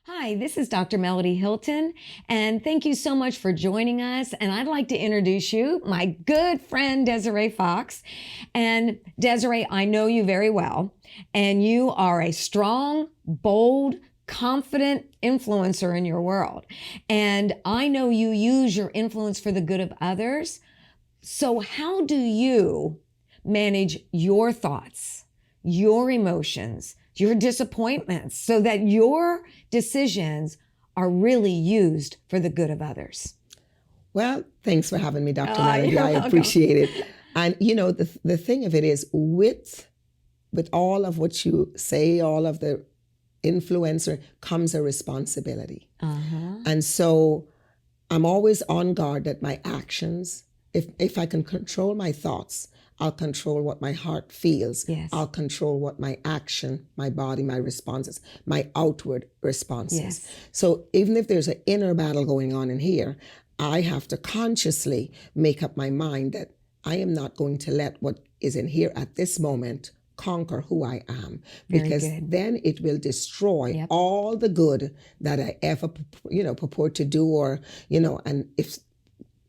Hi, this is Dr. Melody Hilton, and thank you so much for joining us. And I'd like to introduce you, my good friend, Desiree Fox. And Desiree, I know you very well, and you are a strong, bold, confident influencer in your world. And I know you use your influence for the good of others. So how do you manage your thoughts, your emotions, your disappointments, so that your decisions are really used for the good of others? Well, thanks for having me, Dr. Melody. You're I welcome. appreciate it. And you know, the thing of it is, with all of what you say, all of the influencer, comes a responsibility. And so I'm always on guard that my actions, if I can control my thoughts, I'll control what my heart feels. Yes. I'll control what my action, my body, my responses, my outward responses. Yes. So even if there's an inner battle going on in here, I have to consciously make up my mind that I am not going to let what is in here at this moment conquer who I am, because then it will destroy all the good that I ever, purport to do, or, and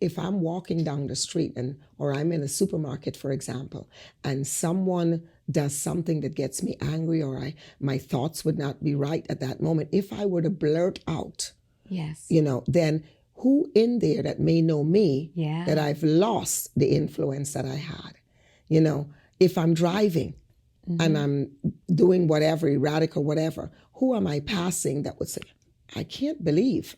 if I'm walking down the street or I'm in a supermarket, for example, and someone does something that gets me angry, or my thoughts would not be right at that moment, if I were to blurt out, then who in there that may know me that I've lost the influence that I had? If I'm driving and I'm doing whatever, erratic or whatever, who am I passing that would say, I can't believe?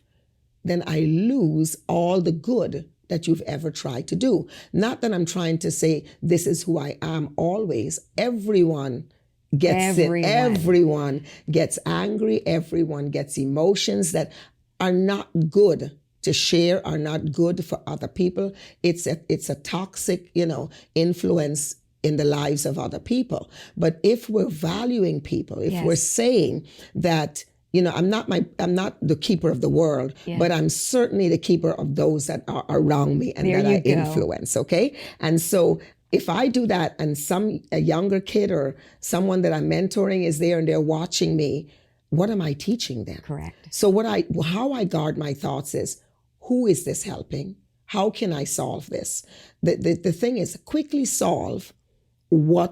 Then I lose all the good that you've ever tried to do. Not that I'm trying to say this is who I am always. Everyone gets it. Everyone gets angry. Everyone gets emotions that are not good to share, are not good for other people. It's a toxic, influence in the lives of other people. But if we're valuing people, if we're saying that, I'm not the keeper of the world, but I'm certainly the keeper of those that are around me and that I influence, okay? And so if I do that and a younger kid or someone that I'm mentoring is there and they're watching me, what am I teaching them? Correct. So how I guard my thoughts is, who is this helping? How can I solve this? The thing is,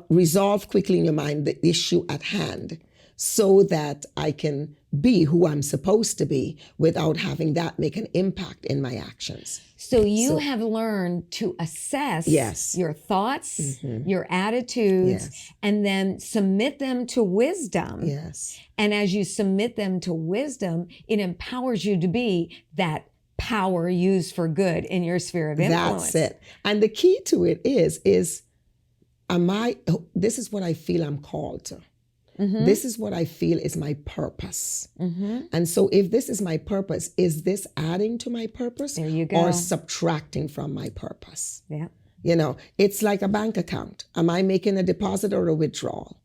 resolve quickly in your mind the issue at hand, so that I can be who I'm supposed to be without having that make an impact in my actions. So you have learned to assess your thoughts, your attitudes, and then submit them to wisdom. Yes. And as you submit them to wisdom, it empowers you to be that power used for good in your sphere of influence. That's it. And the key to it is this is what I feel I'm called to. This is what I feel is my purpose. And so if this is my purpose, is this adding to my purpose or subtracting from my purpose? Yeah. It's like a bank account. Am I making a deposit or a withdrawal?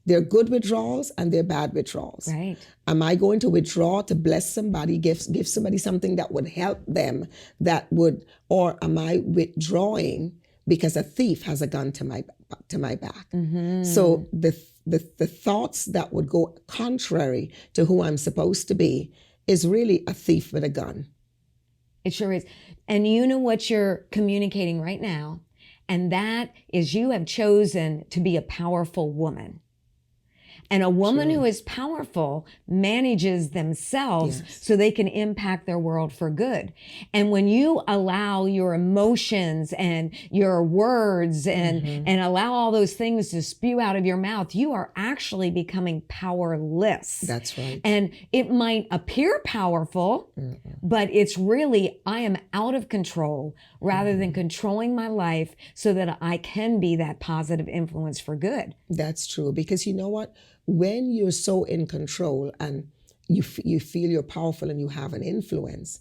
There are good withdrawals and there are bad withdrawals. Right. Am I going to withdraw to bless somebody, give somebody something that would help them, or am I withdrawing because a thief has a gun to my back? So the thoughts that would go contrary to who I'm supposed to be is really a thief with a gun. It sure is. And you know what you're communicating right now, and that is you have chosen to be a powerful woman. And a woman who is powerful manages themselves so they can impact their world for good. And when you allow your emotions and your words and allow all those things to spew out of your mouth, you are actually becoming powerless. That's right. And it might appear powerful, but it's really, I am out of control rather than controlling my life so that I can be that positive influence for good. That's true. Because you know what? When you're so in control and you feel you're powerful and you have an influence,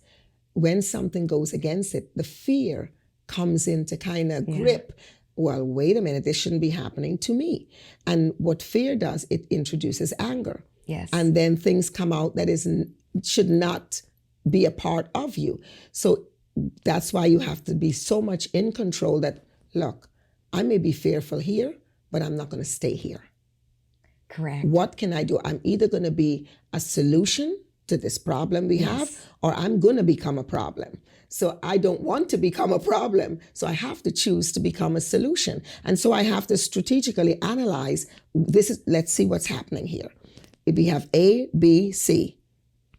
when something goes against it, the fear comes in to kind of grip. Well, wait a minute, this shouldn't be happening to me. And what fear does, it introduces anger. Yes. And then things come out that should not be a part of you. So that's why you have to be so much in control that, look, I may be fearful here, but I'm not going to stay here. Correct. What can I do? I'm either going to be a solution to this problem we have, or I'm going to become a problem. So I don't want to become a problem. So I have to choose to become a solution. And so I have to strategically analyze let's see what's happening here. If we have A, B, C,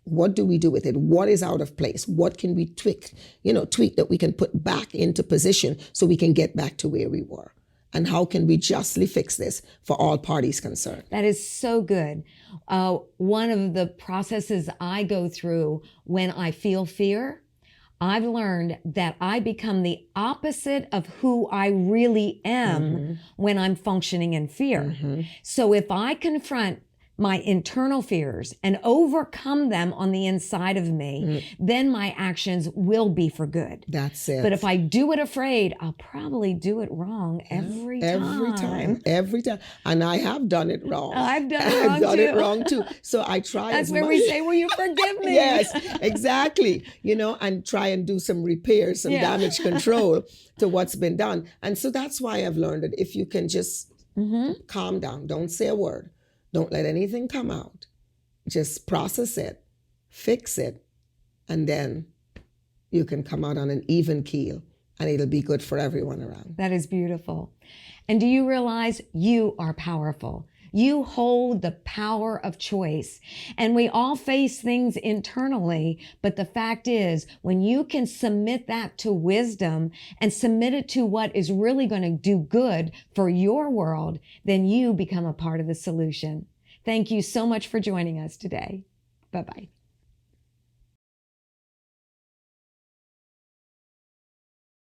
what do we do with it? What is out of place? What can we tweak that we can put back into position so we can get back to where we were? And how can we justly fix this for all parties concerned? That is so good. One of the processes I go through when I feel fear, I've learned that I become the opposite of who I really am when I'm functioning in fear. So if I confront my internal fears and overcome them on the inside of me, then my actions will be for good. That's it. But if I do it afraid, I'll probably do it wrong every time. Every time. And I have done it wrong. I've done it wrong too. So I try. That's where we say, will you forgive me? Yes, exactly. And try and do some repairs, some damage control to what's been done. And so that's why I've learned that if you can just calm down, don't say a word. Don't let anything come out. Just process it, fix it, and then you can come out on an even keel, and it'll be good for everyone around. That is beautiful. And do you realize you are powerful? You hold the power of choice. And we all face things internally, but the fact is, when you can submit that to wisdom and submit it to what is really going to do good for your world, then you become a part of the solution. Thank you so much for joining us today. Bye-bye.